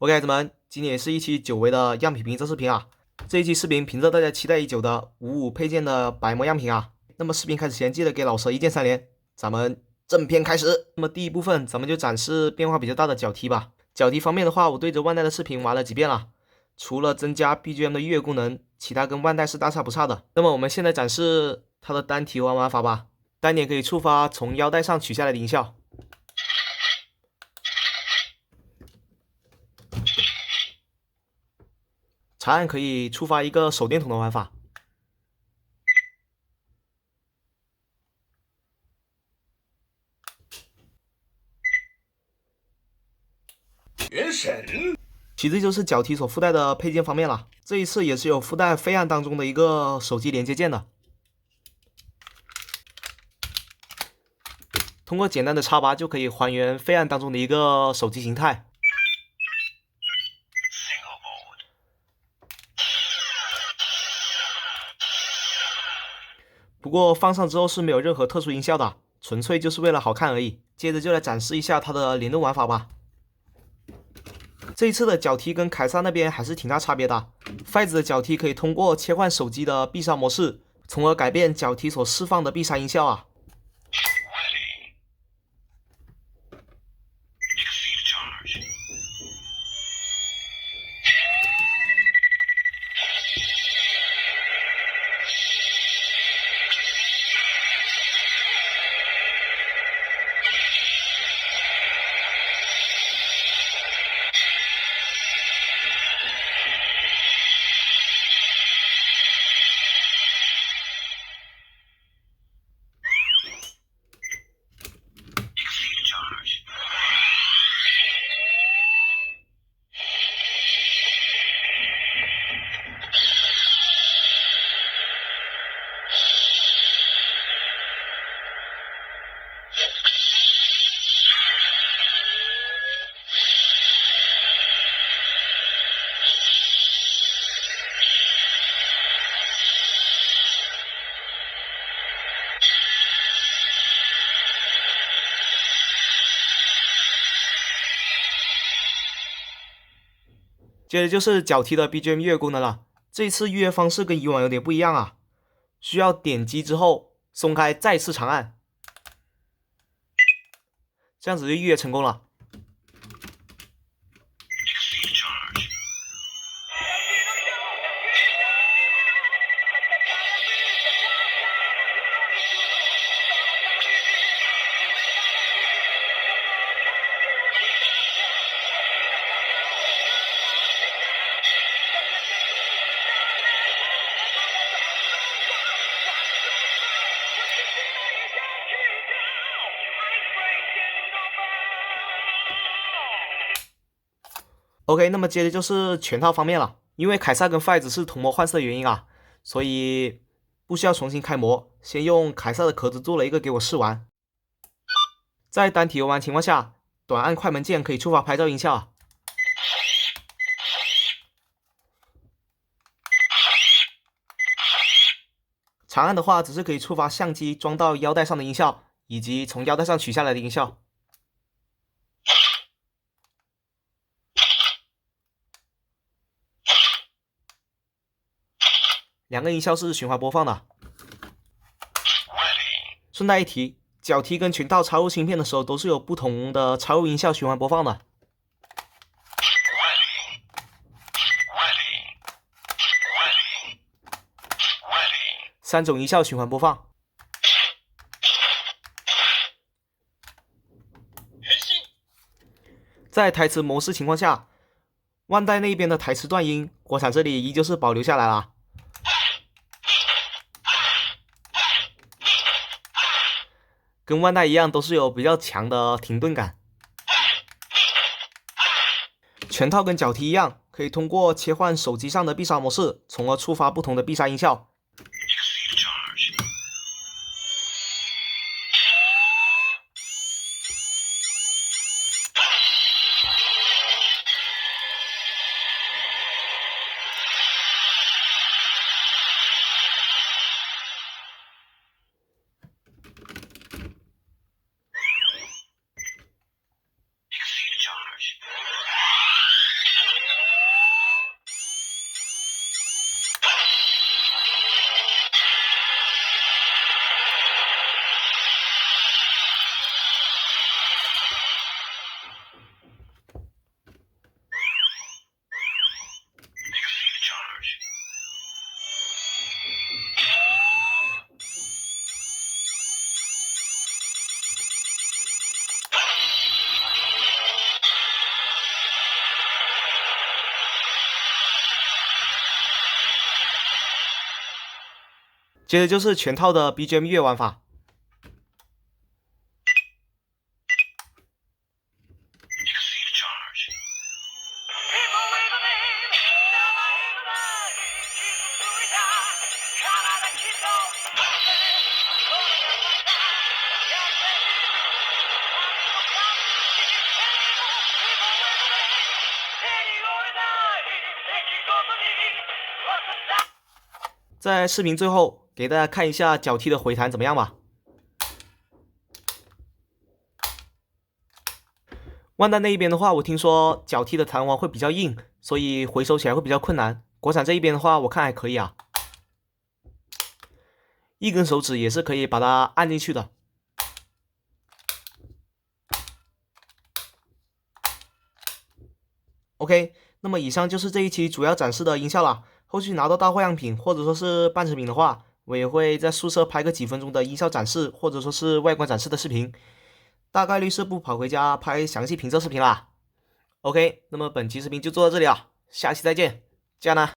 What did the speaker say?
OK，孩子们，今天也是一期久违的样品评测视频啊。这一期视频凭着大家期待已久的55配件的白膜样品啊。那么视频开始前，记得给老蛇一键三连。咱们正片开始。那么第一部分，咱们就展示变化比较大的脚踢吧。脚踢方面的话，我对着万代的视频玩了几遍了，除了增加 BGM 的音乐功能，其他跟万代是大差不差的。那么我们现在展示它的单体玩法吧。单点可以触发从腰带上取下来的音效。长按可以触发一个手电筒的玩法。原神。其次就是脚踢所附带的配件方面了，这一次也是有附带飞案当中的一个手机连接键的，通过简单的插拔就可以还原飞案当中的一个手机形态。不过放上之后是没有任何特殊音效的，纯粹就是为了好看而已。接着就来展示一下它的联动玩法吧。这一次的脚踢跟凯撒那边还是挺大差别的。Fights 的脚踢可以通过切换手机的必杀模式，从而改变脚踢所释放的必杀音效啊。接着就是脚踢的 BGM 预约功能了，这一次预约方式跟以往有点不一样啊，需要点击之后松开再次长按，这样子就预约成功了。OK， 那么接着就是全套方面了。因为凯撒跟 Fights 是同模换色的原因啊，所以不需要重新开模，先用凯撒的壳子做了一个给我试玩。在单体游玩情况下，短按快门键可以触发拍照音效啊。长按的话，只是可以触发相机装到腰带上的音效，以及从腰带上取下来的音效。两个音效是循环播放的。顺带一提，脚踢跟全套插入芯片的时候都是有不同的插入音效循环播放的。3种音效循环播放。在台词模式情况下，万代那边的台词断音，国产这里依旧是保留下来了。跟万代一样，都是有比较强的停顿感。全套跟脚踢一样，可以通过切换手机上的必杀模式，从而触发不同的必杀音效。接着就是全套的 BGM 乐玩法。在视频最后给大家看一下脚踢的回弹怎么样吧。万代那一边的话，我听说脚踢的弹簧会比较硬，所以回收起来会比较困难。国产这一边的话，我看还可以啊，一根手指也是可以把它按进去的。OK， 那么以上就是这一期主要展示的音效了。后续拿到大货样品或者说是半成品的话，我也会在宿舍拍个几分钟的音效展示，或者说是外观展示的视频。大概率是不跑回家拍详细评测视频啦。OK， 那么本期视频就做到这里了，下期再见，加油呢！